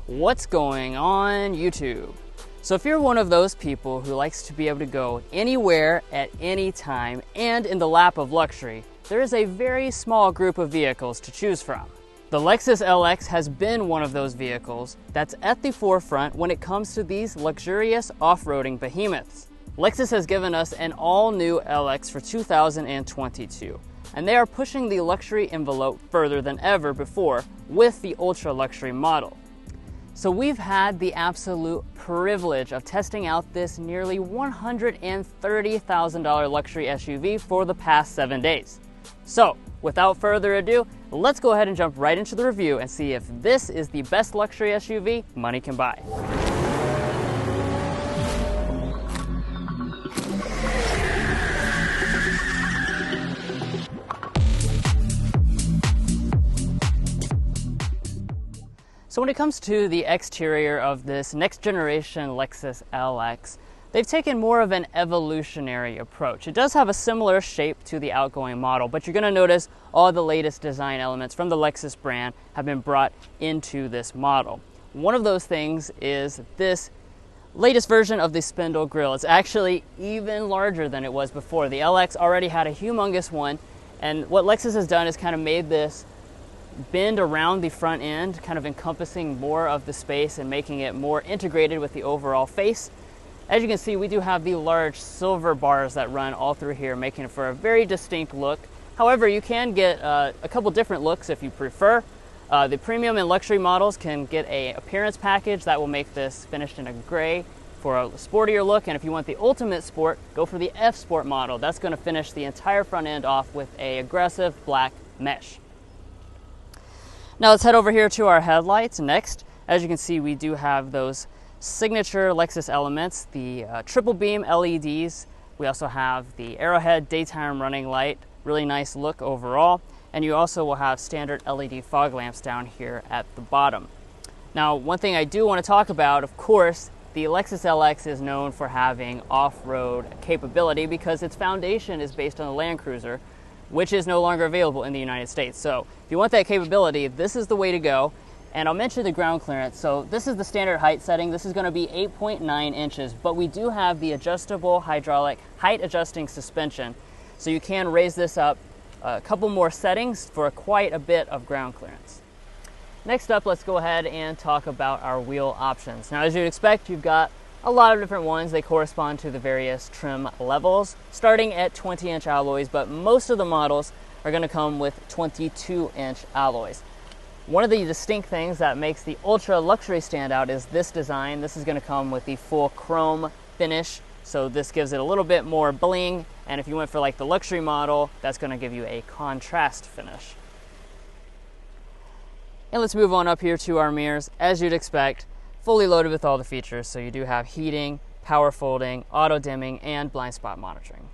What's going on YouTube? So if you're one of those people who likes to be able to go anywhere at any time and in the lap of luxury, there is a very small group of vehicles to choose from. The Lexus LX has been one of those vehicles that's at the forefront when it comes to these luxurious off-roading behemoths. Lexus has given us an all-new LX for 2022, and they are pushing the luxury envelope further than ever before with the ultra-luxury model. So we've had the absolute privilege of testing out this nearly $130,000 luxury SUV for the past 7 days. So without further ado, let's go ahead and jump right into the review and see if this is the best luxury SUV money can buy. So when it comes to the exterior of this next generation Lexus LX, they've taken more of an evolutionary approach. It does have a similar shape to the outgoing model, but you're going to notice all the latest design elements from the Lexus brand have been brought into this model. One of those things is this latest version of the spindle grille. It's actually even larger than it was before. The LX already had a humongous one, and what Lexus has done is kind of made this bend around the front end, kind of encompassing more of the space and making it more integrated with the overall face. As you can see, we do have the large silver bars that run all through here, making it for a very distinct look. However, you can get a couple different looks if you prefer. The premium and luxury models can get an appearance package that will make this finished in a gray for a sportier look. And if you want the ultimate sport, go for the F Sport model. That's going to finish the entire front end off with an aggressive black mesh. Now let's head over here to our headlights next. As you can see, we do have those signature Lexus elements, the triple beam LEDs. We also have the Arrowhead daytime running light, really nice look overall. And you also will have standard LED fog lamps down here at the bottom. Now, one thing I do want to talk about, of course, the Lexus LX is known for having off-road capability because its foundation is based on the Land Cruiser, which is no longer available in the United States. So if you want that capability, this is the way to go. And I'll mention the ground clearance. So this is the standard height setting. This is going to be 8.9 inches, but we do have the adjustable hydraulic height adjusting suspension. So you can raise this up a couple more settings for quite a bit of ground clearance. Next up, let's go ahead and talk about our wheel options. Now, as you'd expect, you've got a lot of different ones. They correspond to the various trim levels, starting at 20-inch alloys, but most of the models are going to come with 22-inch alloys. One of the distinct things that makes the ultra luxury stand out is this design. This is going to come with the full chrome finish, so this gives it a little bit more bling, and if you went for like the luxury model, that's going to give you a contrast finish. And let's move on up here to our mirrors. As you'd expect, fully loaded with all the features. So you do have heating, power folding, auto dimming, and blind spot monitoring.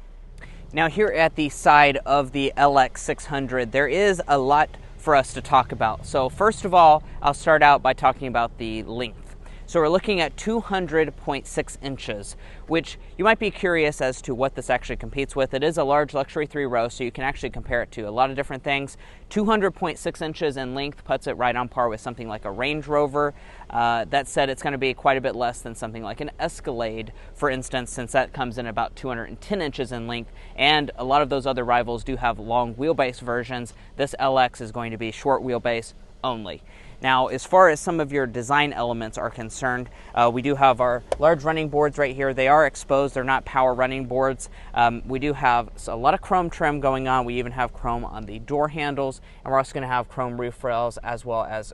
Now here at the side of the LX600, there is a lot for us to talk about. So first of all, I'll start out by talking about the length. So we're looking at 200.6 inches, which you might be curious as to what this actually competes with. It is a large luxury 3-row, so you can actually compare it to a lot of different things. 200.6 inches in length puts it right on par with something like a Range Rover. That said, it's going to be quite a bit less than something like an Escalade, for instance, since that comes in about 210 inches in length, and a lot of those other rivals do have long wheelbase versions. This LX is going to be short wheelbase only. Now, as far as some of your design elements are concerned, we do have our large running boards right here. They are exposed. They're not power running boards. We do have a lot of chrome trim going on. We even have chrome on the door handles, and we're also going to have chrome roof rails as well as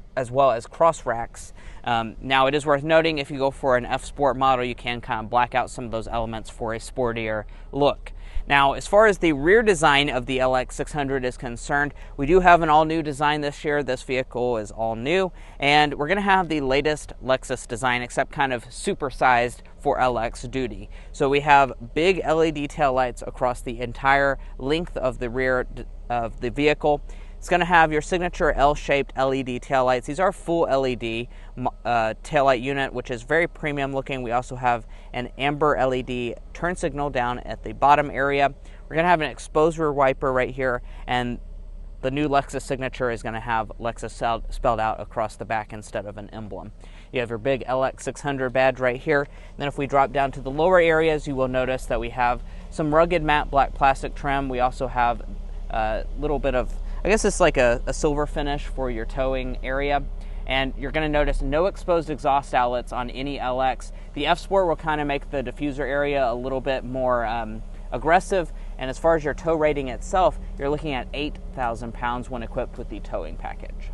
cross racks. Now, it is worth noting if you go for an F Sport model, you can kind of black out some of those elements for a sportier look. Now, as far as the rear design of the LX600 is concerned, we do have an all-new design this year. This vehicle is all new, and we're going to have the latest Lexus design, except kind of supersized for LX duty. So we have big LED taillights across the entire length of the rear of the vehicle. It's going to have your signature L-shaped LED taillights. These are full LED taillight unit, which is very premium looking. We also have an amber LED turn signal down at the bottom area. We're going to have an exposed rear wiper right here, and the new Lexus signature is going to have Lexus spelled out across the back instead of an emblem. You have your big LX600 badge right here. And then if we drop down to the lower areas, you will notice that we have some rugged matte black plastic trim. We also have a little bit of, I guess it's like a silver finish for your towing area. And you're going to notice no exposed exhaust outlets on any LX. The F Sport will kind of make the diffuser area a little bit more aggressive. And as far as your tow rating itself, you're looking at 8,000 pounds when equipped with the towing package.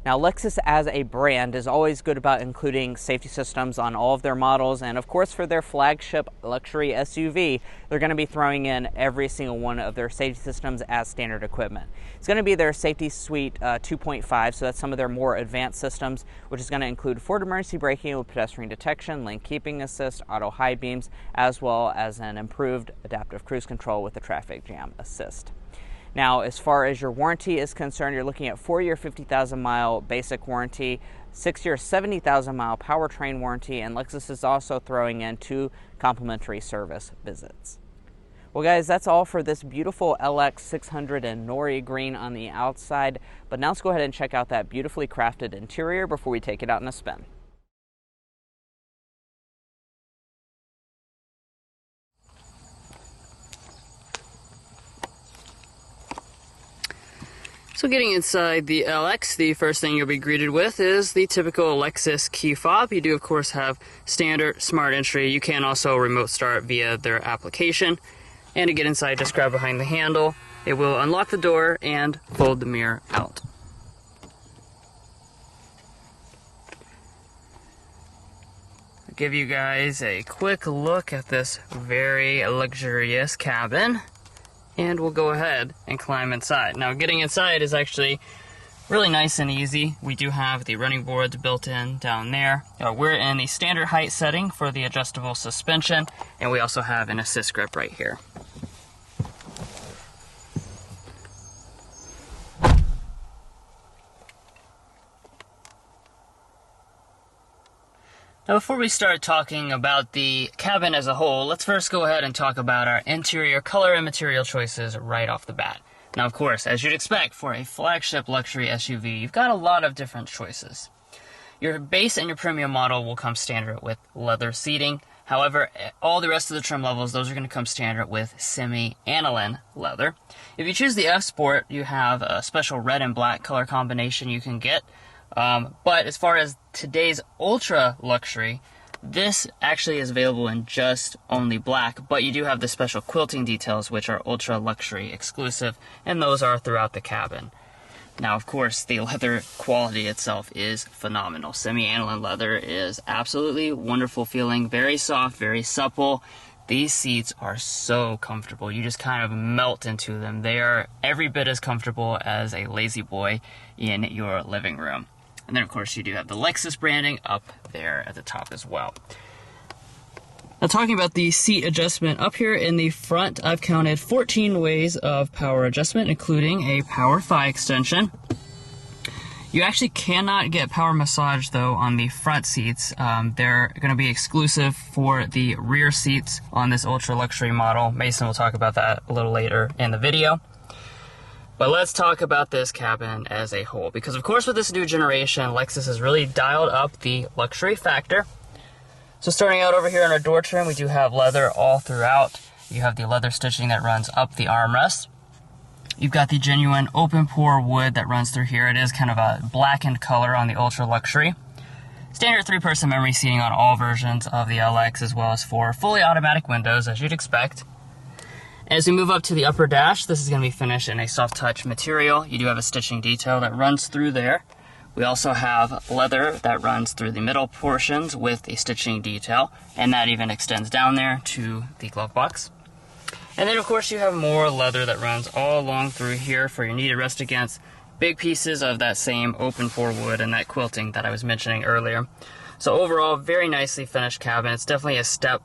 Now, Lexus as a brand is always good about including safety systems on all of their models, and of course for their flagship luxury SUV, they're going to be throwing in every single one of their safety systems as standard equipment. It's going to be their Safety Suite 2.5, so that's some of their more advanced systems, which is going to include forward emergency braking with pedestrian detection, lane keeping assist, auto high beams, as well as an improved adaptive cruise control with the traffic jam assist. Now, as far as your warranty is concerned, you're looking at 4-year 50,000-mile basic warranty, 6-year 70,000-mile powertrain warranty, and Lexus is also throwing in 2 complimentary service visits. Well, guys, that's all for this beautiful LX600 in Nori green on the outside, but now let's go ahead and check out that beautifully crafted interior before we take it out in a spin. So getting inside the LX, the first thing you'll be greeted with is the typical Lexus key fob. You do, of course, have standard smart entry. You can also remote start via their application. And to get inside, just grab behind the handle. It will unlock the door and fold the mirror out. I'll give you guys a quick look at this very luxurious cabin. And we'll go ahead and climb inside. Now, getting inside is actually really nice and easy. We do have the running boards built in down there. We're in the standard height setting for the adjustable suspension, and we also have an assist grip right here. Now, before we start talking about the cabin as a whole, let's first go ahead and talk about our interior color and material choices right off the bat. Now, of course, as you'd expect for a flagship luxury SUV, you've got a lot of different choices. Your base and your premium model will come standard with leather seating. However, all the rest of the trim levels, those are going to come standard with semi-aniline leather. If you choose the F Sport, you have a special red and black color combination you can get. But as far as today's ultra luxury, this actually is available in just only black, but you do have the special quilting details, which are ultra luxury exclusive, and those are throughout the cabin. Now, of course, the leather quality itself is phenomenal. Semi-aniline leather is absolutely wonderful feeling, very soft, very supple. These seats are so comfortable. You just kind of melt into them. They are every bit as comfortable as a lazy boy in your living room. And then, of course, you do have the Lexus branding up there at the top as well. Now, talking about the seat adjustment, up here in the front, I've counted 14 ways of power adjustment, including a power thigh extension. You actually cannot get power massage, though, on the front seats. They're going to be exclusive for the rear seats on this ultra luxury model. Mason will talk about that a little later in the video. But let's talk about this cabin as a whole, because of course with this new generation, Lexus has really dialed up the luxury factor. So starting out over here in our door trim, we do have leather all throughout. You have the leather stitching that runs up the armrest. You've got the genuine open pore wood that runs through here. It is kind of a blackened color on the ultra luxury. Standard 3-person memory seating on all versions of the LX, as well as 4 fully automatic windows, as you'd expect. As we move up to the upper dash, this is going to be finished in a soft touch material. You do have a stitching detail that runs through there. We also have leather that runs through the middle portions with a stitching detail, and that even extends down there to the glove box. And then of course you have more leather that runs all along through here for your knee to rest against. Big pieces of that same open pore wood and that quilting that I was mentioning earlier. So overall, very nicely finished cabin. It's definitely a step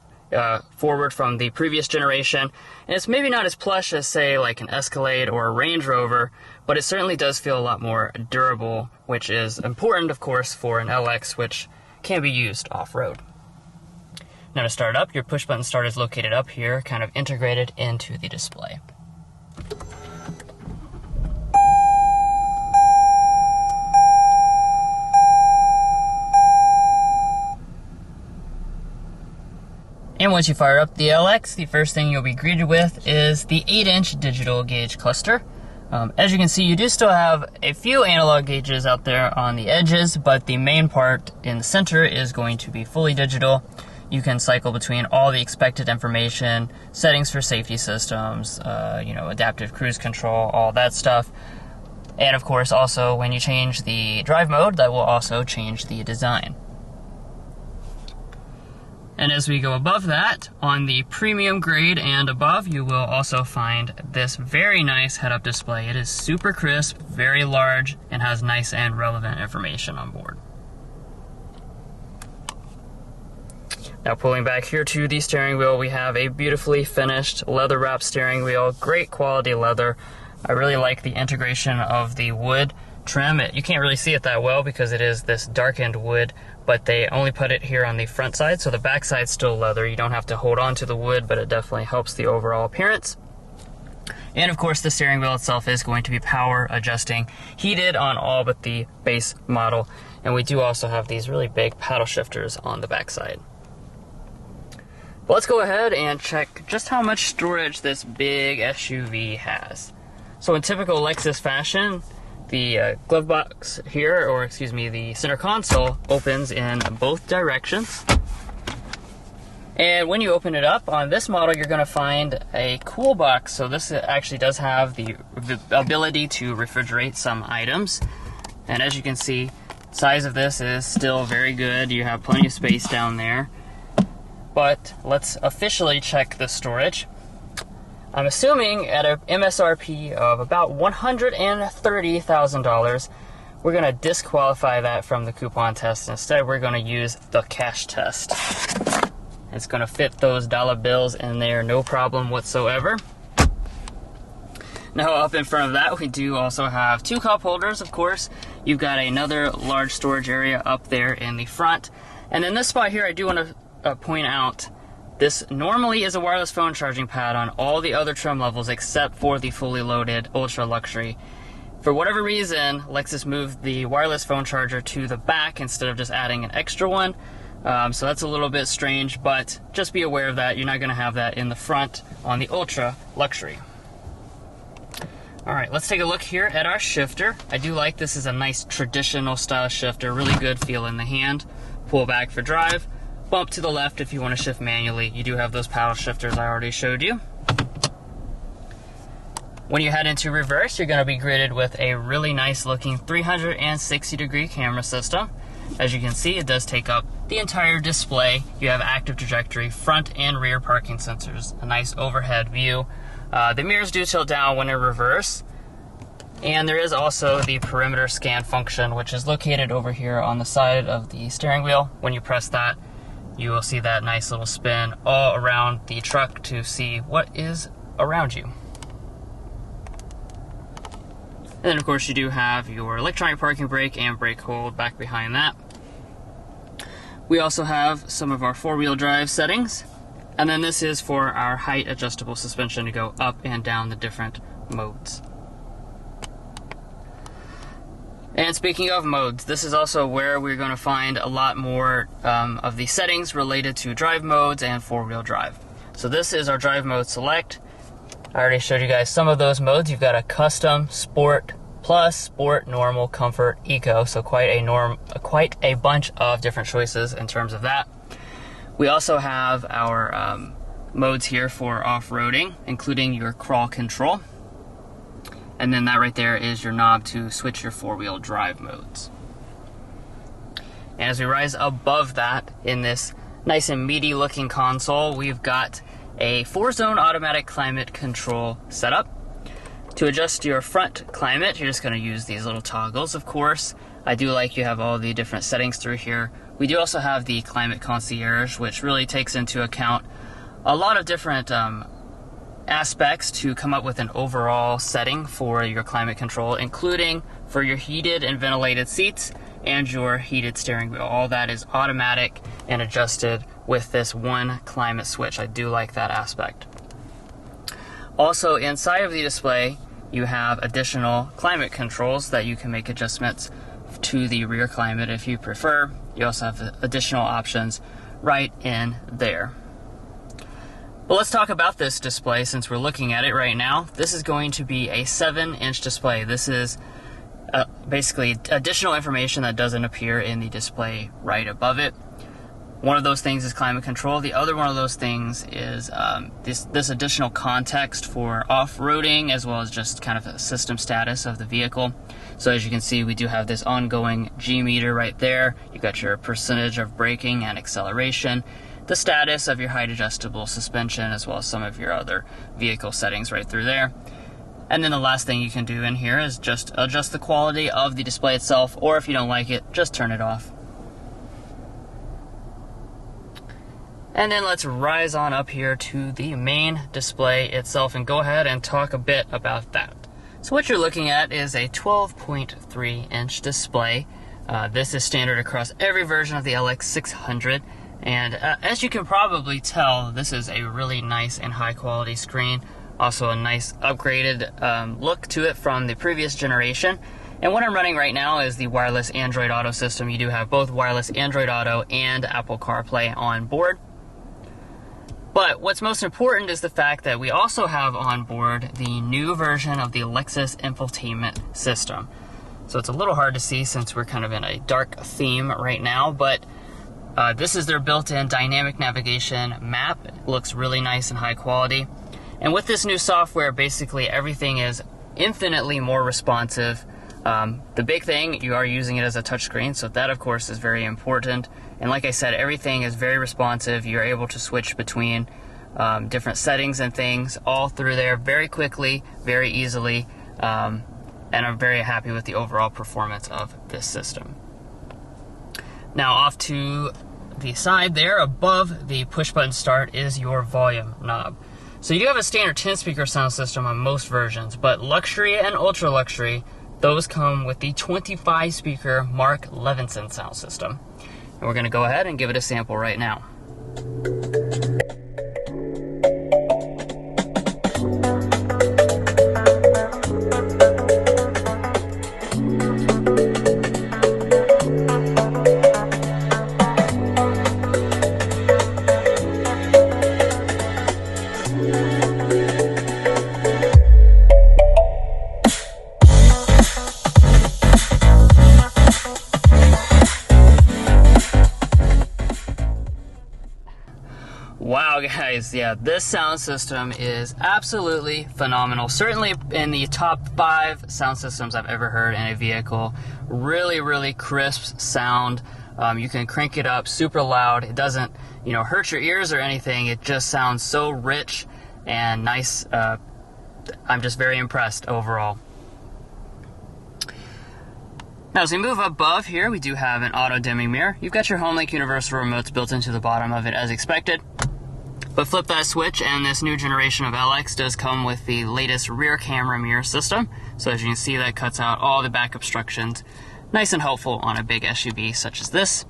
forward from the previous generation, and it's maybe not as plush as, say, like an Escalade or a Range Rover, but it certainly does feel a lot more durable, which is important, of course, for an LX, which can be used off-road. Now to start up, your push button start is located up here, kind of integrated into the display. And once you fire up the LX, the first thing you'll be greeted with is the 8-inch digital gauge cluster. As you can see, you do still have a few analog gauges out there on the edges, but the main part in the center is going to be fully digital. You can cycle between all the expected information, settings for safety systems, adaptive cruise control, all that stuff. And of course, also when you change the drive mode, that will also change the design. And as we go above that, on the premium grade and above, you will also find this very nice head-up display. It is super crisp, very large, and has nice and relevant information on board. Now pulling back here to the steering wheel, we have a beautifully finished leather-wrapped steering wheel, great quality leather. I really like the integration of the wood trim. You can't really see it that well because it is this darkened wood, but they only put it here on the front side, so the back side's still leather. You don't have to hold on to the wood, but it definitely helps the overall appearance. And of course, the steering wheel itself is going to be power adjusting, heated on all but the base model. And we do also have these really big paddle shifters on the back side. But let's go ahead and check just how much storage this big SUV has. So in typical Lexus fashion, the glove box here, or excuse me, the center console opens in both directions. And when you open it up, on this model, you're going to find a cool box. So this actually does have the ability to refrigerate some items. And as you can see, size of this is still very good. You have plenty of space down there. But let's officially check the storage. I'm assuming at an MSRP of about $130,000, we're going to disqualify that from the coupon test. Instead, we're going to use the cash test. It's going to fit those dollar bills in there, no problem whatsoever. Now, up in front of that, we do also have two cup holders, of course. You've got another large storage area up there in the front. And in this spot here, I do want to point out, this normally is a wireless phone charging pad on all the other trim levels except for the fully loaded Ultra Luxury. For whatever reason, Lexus moved the wireless phone charger to the back instead of just adding an extra one. So that's a little bit strange, but just be aware of that. You're not going to have that in the front on the Ultra Luxury. Alright, let's take a look here at our shifter. I do like this is a nice traditional style shifter, really good feel in the hand. Pull back for drive. Bump to the left if you want to shift manually. You do have those paddle shifters I already showed you. When you head into reverse, you're going to be greeted with a really nice looking 360-degree camera system. As you can see, it does take up the entire display. You have active trajectory, front and rear parking sensors, a nice overhead view. The mirrors do tilt down when in reverse. And there is also the perimeter scan function, which is located over here on the side of the steering wheel. When you press that, you will see that nice little spin all around the truck to see what is around you. And then of course you do have your electronic parking brake and brake hold back behind that. We also have some of our four-wheel drive settings. And then this is for our height adjustable suspension to go up and down the different modes. And speaking of modes, this is also where we're going to find a lot more of the settings related to drive modes and four-wheel drive. So this is our drive mode select. I already showed you guys some of those modes. You've got a custom, sport, plus, sport, normal, comfort, eco. So quite a bunch of different choices in terms of that. We also have our modes here for off-roading, including your crawl control. And then that right there is your knob to switch your four-wheel drive modes. And as we rise above that, in this nice and meaty looking console, we've got a 4-zone automatic climate control setup. To adjust your front climate, you're just going to use these little toggles, of course. I do like you have all the different settings through here. We do also have the climate concierge, which really takes into account a lot of different aspects to come up with an overall setting for your climate control, including for your heated and ventilated seats and your heated steering wheel. All that is automatic and adjusted with this one climate switch. I do like that aspect. Also, inside of the display, you have additional climate controls that you can make adjustments to the rear climate if you prefer. You also have additional options right in there. Well, let's talk about this display since we're looking at it right now. This is going to be a 7-inch display. This is basically additional information that doesn't appear in the display right above it. One of those things is climate control. The other one of those things is this additional context for off-roading, as well as just kind of a system status of the vehicle. So as you can see, we do have this ongoing G meter right there. You've got your percentage of braking and acceleration, the status of your height adjustable suspension, as well as some of your other vehicle settings right through there. And then the last thing you can do in here is just adjust the quality of the display itself, or if you don't like it, just turn it off. And then let's rise on up here to the main display itself and go ahead and talk a bit about that. So what you're looking at is a 12.3-inch display. This is standard across every version of the LX600. And as you can probably tell, this is a really nice and high quality screen. Also a nice upgraded look to it from the previous generation. And what I'm running right now is the wireless Android Auto system. You do have both wireless Android Auto and Apple CarPlay on board. But what's most important is the fact that we also have on board the new version of the Lexus infotainment system. So it's a little hard to see since we're kind of in a dark theme right now, but this is their built-in dynamic navigation map. It looks really nice and high quality. And with this new software, basically everything is infinitely more responsive. The big thing, you are using it as a touchscreen, so that of course is very important. And like I said, everything is very responsive. You're able to switch between different settings and things all through there very quickly, very easily. And I'm very happy with the overall performance of this system. Now off to the side there, above the push button start is your volume knob. So you do have a standard 10-speaker sound system on most versions, but luxury and ultra luxury, those come with the 25-speaker Mark Levinson sound system. And we're going to go ahead and give it a sample right now. Wow guys, yeah, this sound system is absolutely phenomenal. Certainly in the top 5 sound systems I've ever heard in a vehicle. Really, really crisp sound. You can crank it up super loud. It doesn't, hurt your ears or anything. It just sounds so rich and nice. I'm just very impressed overall. Now, as we move above here, we do have an auto-dimming mirror. You've got your HomeLink universal remotes built into the bottom of it as expected. But flip that switch and this new generation of LX does come with the latest rear camera mirror system. So as you can see, that cuts out all the back obstructions. Nice and helpful on a big SUV such as this.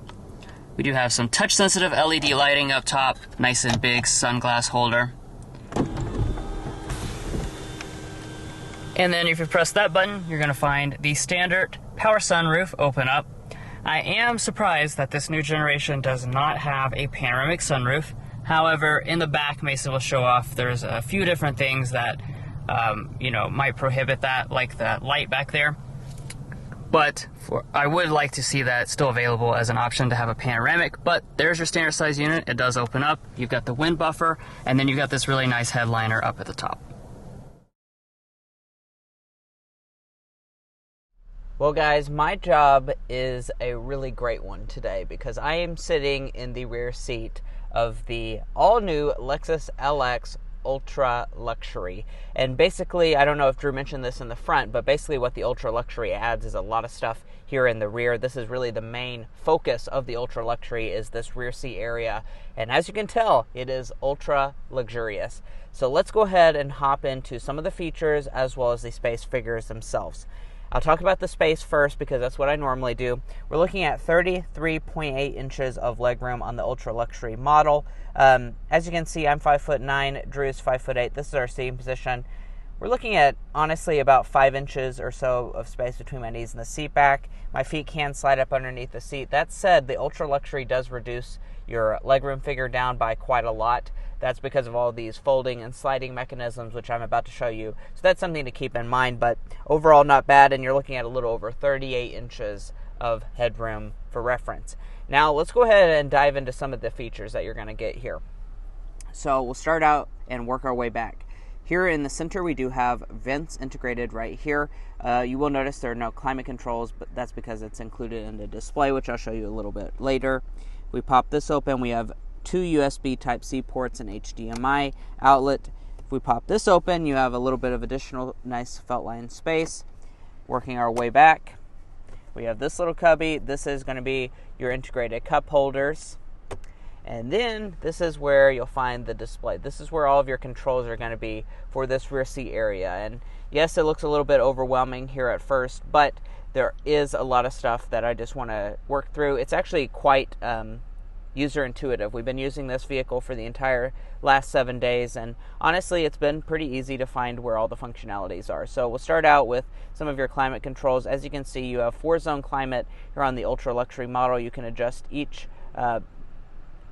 We do have some touch-sensitive LED lighting up top. Nice and big sunglass holder. And then if you press that button, you're going to find the standard power sunroof open up. I am surprised that this new generation does not have a panoramic sunroof. However, in the back, Mason will show off there's a few different things that, might prohibit that, like that light back there. But I would like to see that still available as an option to have a panoramic. But there's your standard size unit. It does open up. You've got the wind buffer, and then you've got this really nice headliner up at the top. Well guys, my job is a really great one today because I am sitting in the rear seat of the all-new Lexus LX Ultra Luxury. And basically, I don't know if Drew mentioned this in the front, but basically what the Ultra Luxury adds is a lot of stuff here in the rear. This is really the main focus of the Ultra Luxury, is this rear seat area. And as you can tell, it is ultra luxurious. So let's go ahead and hop into some of the features as well as the space figures themselves. I'll talk about the space first because that's what I normally do. We're looking at 33.8 inches of legroom on the Ultra Luxury model. As you can see, I'm 5'9", Drew is 5'8". This is our seating position. We're looking at, honestly, about 5 inches or so of space between my knees and the seat back. My feet can slide up underneath the seat. That said, the Ultra Luxury does reduce your legroom figure down by quite a lot. That's because of all these folding and sliding mechanisms, which I'm about to show you. So that's something to keep in mind, but overall not bad, and you're looking at a little over 38 inches of headroom for reference. Now let's go ahead and dive into some of the features that you're going to get here. So we'll start out and work our way back. Here in the center we do have vents integrated right here. You will notice there are no climate controls, but that's because it's included in the display, which I'll show you a little bit later. We pop this open, we have 2 USB Type-C ports and HDMI outlet. If we pop this open, you have a little bit of additional nice felt line space. Working our way back, we have this little cubby. This is going to be your integrated cup holders. And then this is where you'll find the display. This is where all of your controls are going to be for this rear seat area. And yes, it looks a little bit overwhelming here at first, but there is a lot of stuff that I just want to work through. It's actually quite user intuitive. We've been using this vehicle for the entire last 7 days, and honestly it's been pretty easy to find where all the functionalities are. So we'll start out with some of your climate controls. As you can see, you have 4-zone climate here on the ultra luxury model. You can adjust each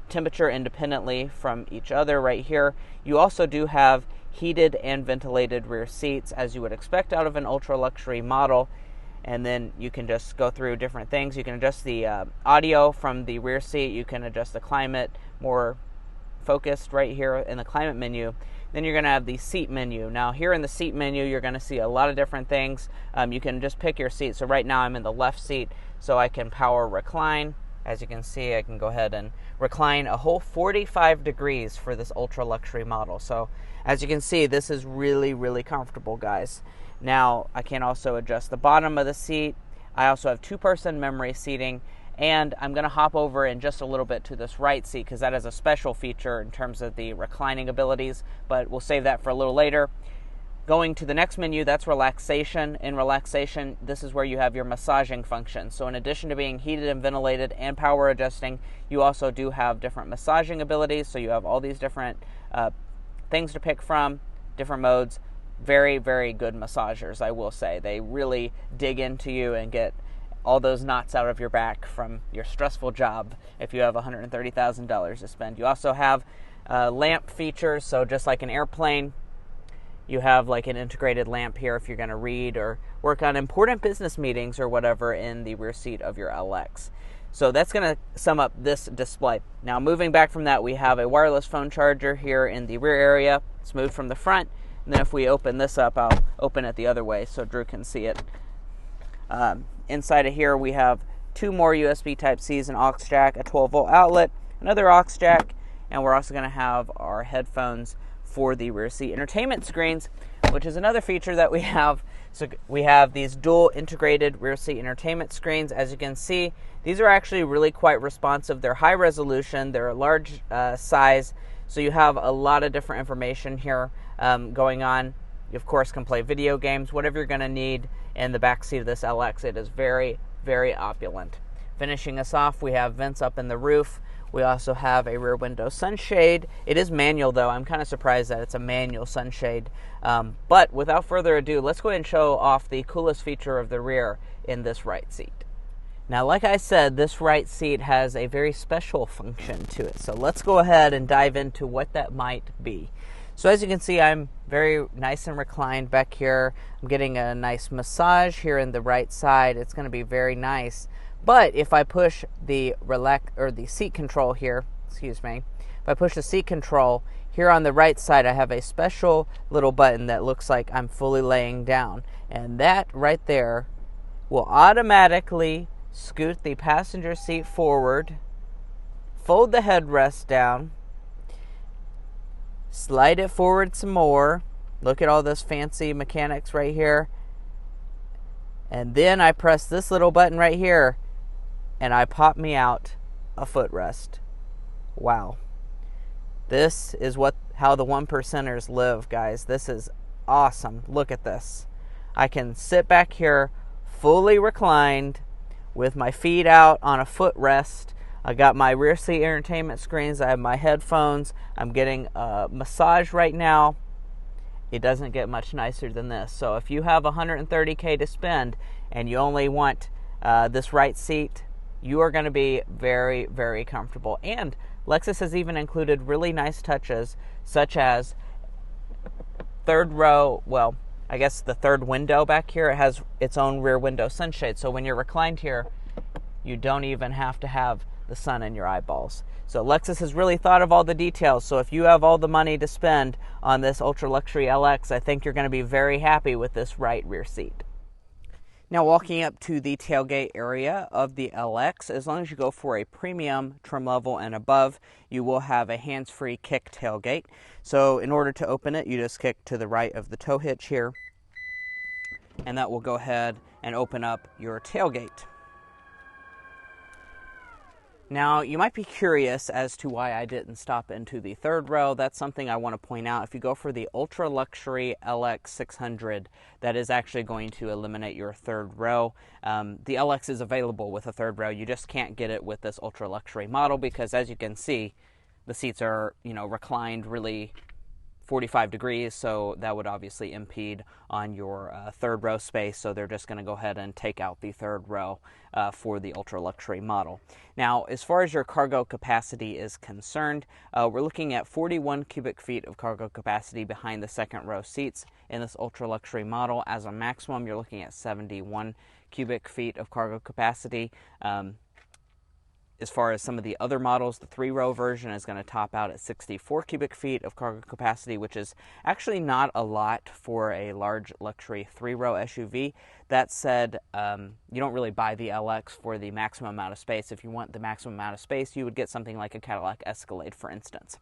temperature independently from each other right here. You also do have heated and ventilated rear seats, as you would expect out of an ultra luxury model. And then you can just go through different things. You can adjust the audio from the rear seat. You can adjust the climate more focused right here in the climate menu. Then you're going to have the seat menu. Now here in the seat menu, you're going to see a lot of different things. You can just pick your seat. So right now I'm in the left seat, so I can power recline. As you can see, I can go ahead and recline a whole 45 degrees for this ultra luxury model. So as you can see, this is really, really comfortable, guys. Now, I can also adjust the bottom of the seat. I also have 2-person memory seating, and I'm going to hop over in just a little bit to this right seat because that is a special feature in terms of the reclining abilities, but we'll save that for a little later. Going to the next menu, that's relaxation. In relaxation, this is where you have your massaging function. So in addition to being heated and ventilated and power adjusting, you also do have different massaging abilities. So you have all these different things to pick from, different modes. Very, very good massagers, I will say. They really dig into you and get all those knots out of your back from your stressful job if you have $130,000 to spend. You also have lamp features, so just like an airplane, you have like an integrated lamp here if you're going to read or work on important business meetings or whatever in the rear seat of your LX. So that's going to sum up this display. Now moving back from that, we have a wireless phone charger here in the rear area. It's moved from the front. And then if we open this up, I'll open it the other way so Drew can see it. Inside of here, we have 2 more USB Type-Cs, an aux jack, a 12-volt outlet, another aux jack, and we're also going to have our headphones for the rear seat entertainment screens, which is another feature that we have. So we have these dual integrated rear seat entertainment screens. As you can see, these are actually really quite responsive. They're high resolution, they're a large size, so you have a lot of different information here going on. You, of course, can play video games, whatever you're going to need in the back seat of this LX. It is very, very opulent. Finishing us off, we have vents up in the roof. We also have a rear window sunshade. It is manual, though. I'm kind of surprised that it's a manual sunshade. But without further ado, let's go ahead and show off the coolest feature of the rear in this right seat. Now, like I said, this right seat has a very special function to it. So let's go ahead and dive into what that might be. So as you can see, I'm very nice and reclined back here. I'm getting a nice massage here in the right side. It's going to be very nice. But if I push the seat control here, if I push the seat control here on the right side, I have a special little button that looks like I'm fully laying down. And that right there will automatically scoot the passenger seat forward, fold the headrest down, slide it forward some more. Look at all this fancy mechanics right here. And then I press this little button right here, and I pop me out a footrest. Wow. This is how the 1%ers live, guys. This is awesome. Look at this. I can sit back here fully reclined with my feet out on a footrest. I got my rear seat entertainment screens. I have my headphones. I'm getting a massage right now. It doesn't get much nicer than this. So if you have $130K to spend and you only want this right seat, you are going to be very, very comfortable. And Lexus has even included really nice touches, such as third row, well, I guess the third window back here, it has its own rear window sunshade. So when you're reclined here, you don't even have to have the sun in your eyeballs. So Lexus has really thought of all the details. So if you have all the money to spend on this ultra luxury LX, I think you're going to be very happy with this right rear seat. Now, walking up to the tailgate area of the LX, as long as you go for a premium trim level and above, you will have a hands-free kick tailgate. So in order to open it, you just kick to the right of the tow hitch here, and that will go ahead and open up your tailgate. Now, you might be curious as to why I didn't stop into the third row. That's something I want to point out. If you go for the ultra luxury LX 600, that is actually going to eliminate your third row. The LX is available with a third row. You just can't get it with this ultra luxury model because, as you can see, the seats are, reclined really 45 degrees, so that would obviously impede on your third row space, so they're just going to go ahead and take out the third row for the ultra luxury model. Now, as far as your cargo capacity is concerned, we're looking at 41 cubic feet of cargo capacity behind the second row seats in this ultra luxury model. As a maximum, you're looking at 71 cubic feet of cargo capacity. As far as some of the other models, the 3-row version is going to top out at 64 cubic feet of cargo capacity, which is actually not a lot for a large luxury 3-row SUV. That said, you don't really buy the LX for the maximum amount of space. If you want the maximum amount of space, you would get something like a Cadillac Escalade, for instance.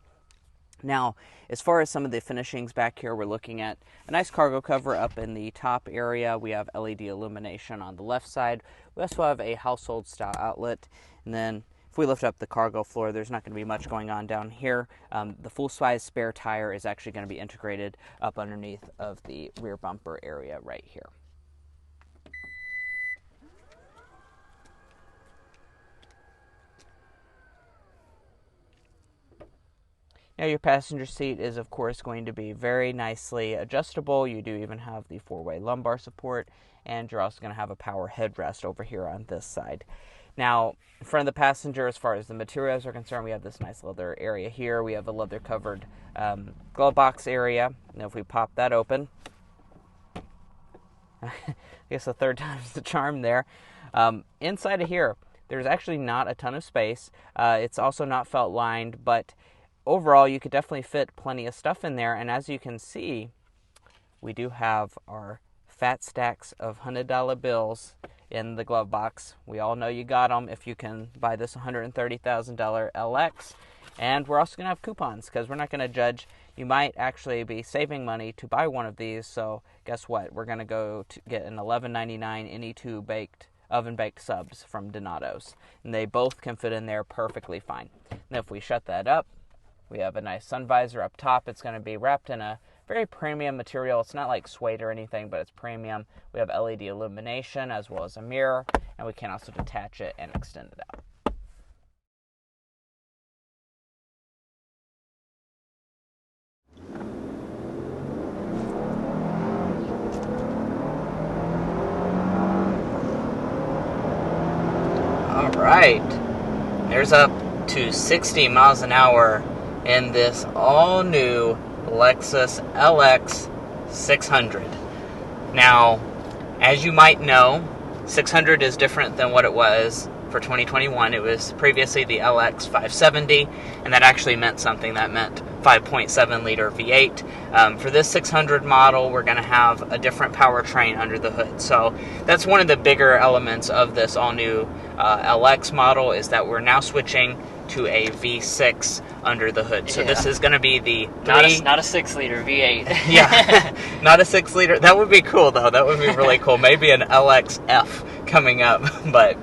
Now, as far as some of the finishings back here, we're looking at a nice cargo cover up in the top area. We have LED illumination on the left side. We also have a household style outlet. And then if we lift up the cargo floor, there's not going to be much going on down here. The full-size spare tire is actually going to be integrated up underneath of the rear bumper area right here. Now, your passenger seat is, of course, going to be very nicely adjustable. You do even have the 4-way lumbar support, and you're also going to have a power headrest over here on this side. Now, in front of the passenger, as far as the materials are concerned, we have this nice leather area here. We have a leather-covered glove box area. Now, if we pop that open, I guess the third time's the charm there. Inside of here, there's actually not a ton of space. It's also not felt lined, but overall, you could definitely fit plenty of stuff in there. And as you can see, we do have our fat stacks of $100 bills in the glove box. We all know you got them if you can buy this $130,000 LX. And we're also going to have coupons because we're not going to judge. You might actually be saving money to buy one of these. So guess what? We're going to go to get an $11.99 NE2 oven-baked subs from Donato's. And they both can fit in there perfectly fine. And if we shut that up, we have a nice sun visor up top. It's going to be wrapped in a very premium material. It's not like suede or anything, but it's premium. We have LED illumination as well as a mirror, and we can also detach it and extend it out. All right, there's up to 60 miles an hour in this all-new Lexus LX 600. Now, as you might know, 600 is different than what it was for 2021. It was previously the LX 570, and that actually meant something. That meant 5.7 liter V8. For this 600 model, we're going to have a different powertrain under the hood. So that's one of the bigger elements of this all-new LX model, is that we're now switching to a V6 under the hood. So this is going to be the not a 6-liter V8. Yeah, not a 6-liter. That would be cool, though. That would be really cool. Maybe an LXF coming up. But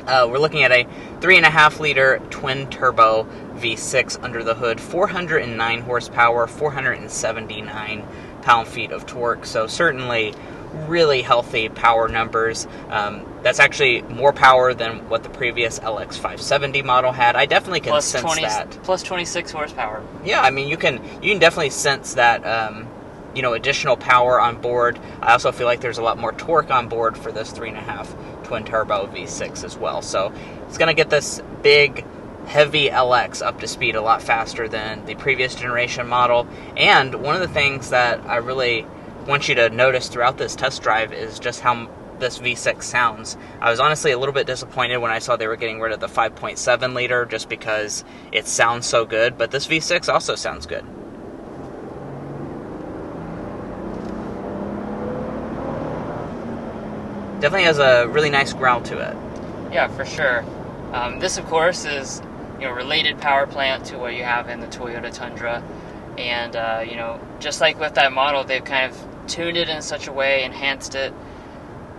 we're looking at a 3.5-liter twin-turbo V6 under the hood, 409 horsepower, 479 pound-feet of torque. So certainly really healthy power numbers. That's actually more power than what the previous LX 570 model had. I definitely can sense that. Plus 26 horsepower. Yeah, I mean, you can definitely sense that, additional power on board. I also feel like there's a lot more torque on board for this 3.5 twin-turbo V6 as well. So it's going to get this big, heavy LX up to speed a lot faster than the previous generation model. And one of the things that I really want you to notice throughout this test drive is just how this V6 sounds. I was honestly a little bit disappointed when I saw they were getting rid of the 5.7 liter just because it sounds so good, but this V6 also sounds good. Definitely has a really nice growl to it. Yeah, for sure. This, of course, is related power plant to what you have in the Toyota Tundra, and just like with that model, they've kind of tuned it in such a way, enhanced it,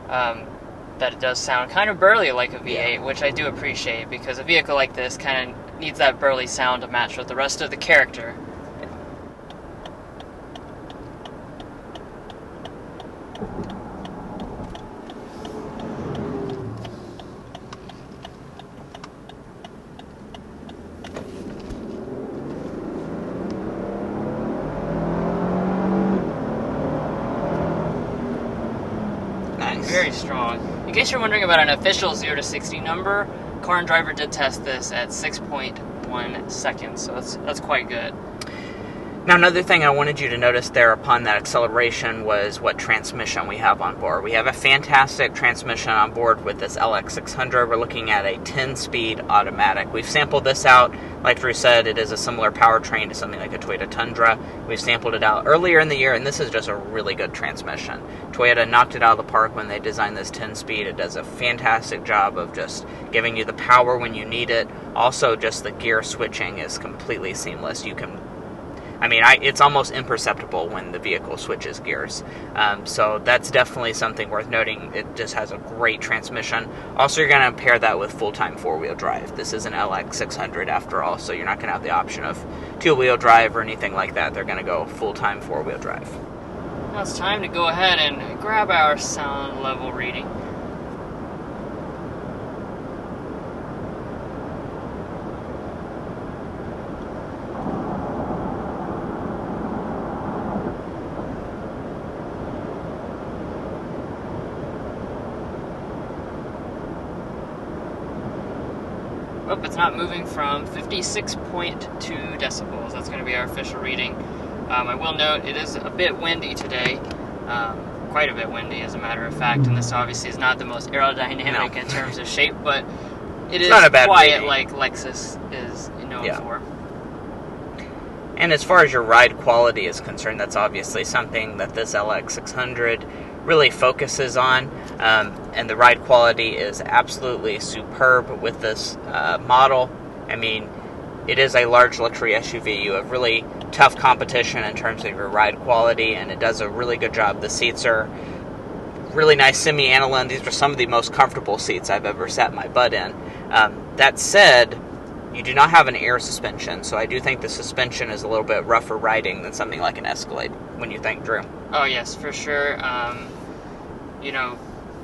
that it does sound kind of burly like a V8, which I do appreciate, because a vehicle like this kind of needs that burly sound to match with the rest of the character. Very strong. In case you're wondering about an official 0 to 60 number, Car and Driver did test this at 6.1 seconds, so that's quite good. Now, another thing I wanted you to notice there upon that acceleration was what transmission we have on board. We have a fantastic transmission on board with this LX600. We're looking at a 10-speed automatic. We've sampled this out. Like Drew said, it is a similar powertrain to something like a Toyota Tundra. We've sampled it out earlier in the year, and this is just a really good transmission. Toyota knocked it out of the park when they designed this 10-speed. It does a fantastic job of just giving you the power when you need it. Also, just the gear switching is completely seamless. It's almost imperceptible when the vehicle switches gears. So that's definitely something worth noting. It just has a great transmission. Also, you're going to pair that with full-time four-wheel drive. This is an LX600 after all, so you're not going to have the option of two-wheel drive or anything like that. They're going to go full-time four-wheel drive. Now it's time to go ahead and grab our sound level reading. Oh, it's not moving from 56.2 decibels. That's going to be our official reading. I will note it is a bit windy today, quite a bit windy as a matter of fact, and this obviously is not the most aerodynamic in terms of shape, but it's not a bad quiet reading, like Lexus is known for. And as far as your ride quality is concerned, that's obviously something that this LX600 really focuses on, and the ride quality is absolutely superb with this model. It is a large luxury SUV. You have really tough competition in terms of your ride quality, and it does a really good job. The seats are really nice semi-aniline. These are some of the most comfortable seats I've ever sat my butt in. That said, you do not have an air suspension, so I do think the suspension is a little bit rougher riding than something like an Escalade. When you think, Drew? Oh yes, for sure.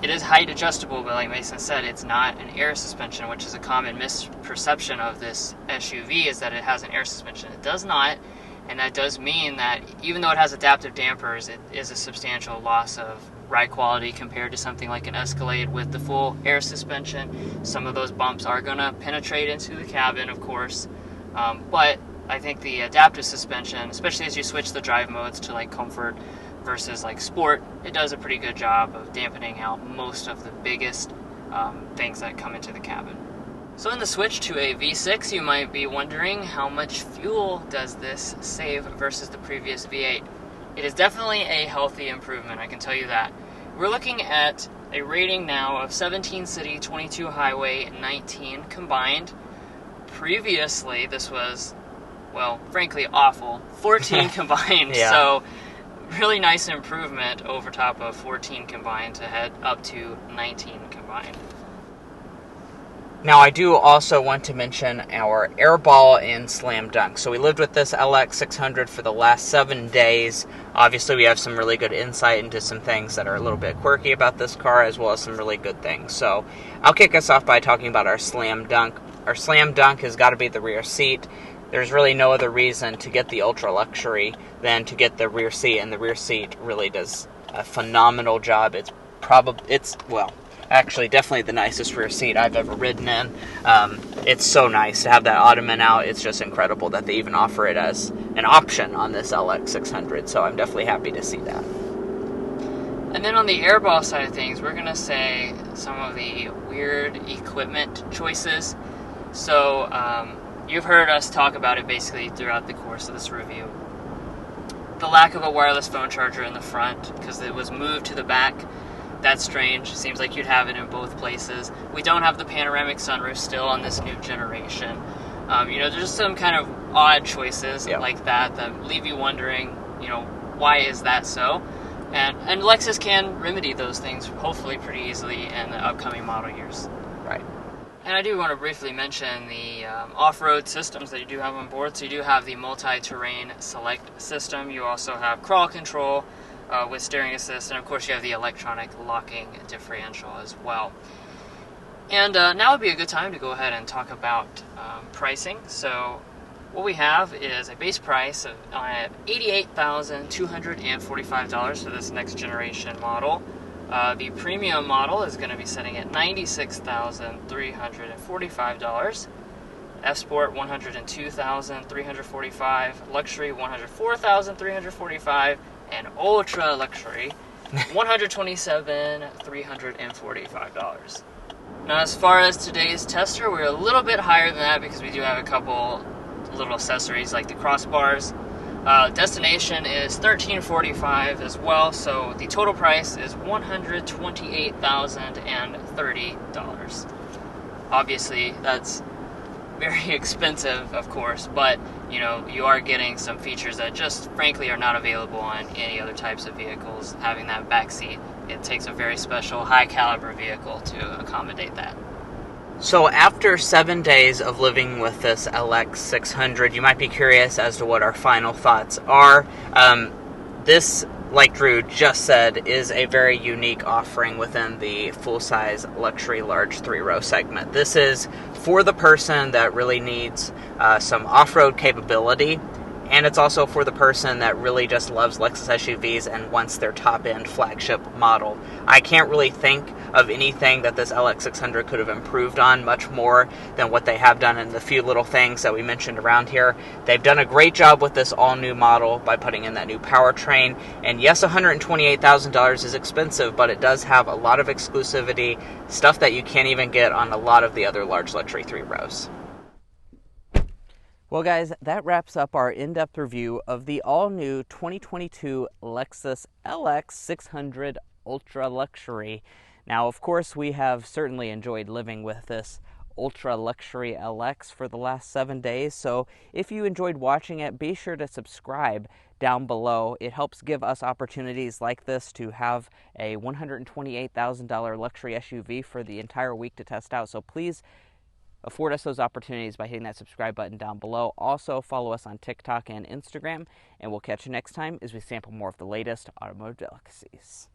It is height adjustable, but like Mason said, it's not an air suspension, which is a common misperception of this SUV, is that it has an air suspension. It does not, and that does mean that even though it has adaptive dampers, it is a substantial loss of ride quality compared to something like an Escalade with the full air suspension. Some of those bumps are going to penetrate into the cabin, of course, but I think the adaptive suspension, especially as you switch the drive modes to like comfort versus like sport, it does a pretty good job of dampening out most of the biggest things that come into the cabin. So in the switch to a V6, you might be wondering how much fuel does this save versus the previous V8. It is definitely a healthy improvement, I can tell you that. We're looking at a rating now of 17 city, 22 highway, 19 combined. Previously, this was, well, frankly awful, 14 combined. Yeah. So really nice improvement over top of 14 combined to head up to 19 combined. Now, I do also want to mention our airball and slam dunk. So we lived with this LX600 for the last 7 days. Obviously, we have some really good insight into some things that are a little bit quirky about this car, as well as some really good things. So I'll kick us off by talking about our slam dunk. Our slam dunk has got to be the rear seat. There's really no other reason to get the ultra luxury than to get the rear seat, and the rear seat really does a phenomenal job. Actually, definitely the nicest rear seat I've ever ridden in. It's so nice to have that ottoman out. It's just incredible that they even offer it as an option on this LX600, so I'm definitely happy to see that. And then on the airball side of things, we're going to say some of the weird equipment choices. So you've heard us talk about it basically throughout the course of this review. The lack of a wireless phone charger in the front because it was moved to the back. That's strange. Seems like you'd have it in both places. We don't have the panoramic sunroof still on this new generation. There's just some kind of odd choices like that leave you wondering, why is that so? And Lexus can remedy those things, hopefully pretty easily in the upcoming model years. Right. And I do want to briefly mention the off-road systems that you do have on board. So you do have the multi-terrain select system. You also have crawl control with steering assist. And of course you have the electronic locking differential as well. And now would be a good time to go ahead and talk about pricing. So what we have is a base price of $88,245 for this next generation model. The premium model is going to be setting at $96,345. F-Sport $102,345. Luxury $104,345. And Ultra Luxury $127,345. Now, as far as today's tester, we're a little bit higher than that because we do have a couple little accessories like the crossbars. Destination is $1,345 as well, so the total price is $128,030. Obviously, that's very expensive, of course, but you are getting some features that just frankly are not available on any other types of vehicles. Having that back seat, it takes a very special high caliber vehicle to accommodate that. So after 7 days of living with this LX600, you might be curious as to what our final thoughts are. This, like Drew just said, is a very unique offering within the full-size luxury large 3-row segment. This is for the person that really needs some off-road capability, and it's also for the person that really just loves Lexus SUVs and wants their top-end flagship model. I can't really think of anything that this LX600 could have improved on much more than what they have done in the few little things that we mentioned around here. They've done a great job with this all-new model by putting in that new powertrain. And yes, $128,000 is expensive, but it does have a lot of exclusivity, stuff that you can't even get on a lot of the other large luxury 3-rows. Well, guys, that wraps up our in-depth review of the all-new 2022 Lexus LX600 Ultra Luxury. Now, of course, we have certainly enjoyed living with this Ultra Luxury LX for the last 7 days, so if you enjoyed watching it, be sure to subscribe down below. It helps give us opportunities like this to have a $128,000 luxury SUV for the entire week to test out, so please afford us those opportunities by hitting that subscribe button down below. Also, follow us on TikTok and Instagram, and we'll catch you next time as we sample more of the latest automotive delicacies.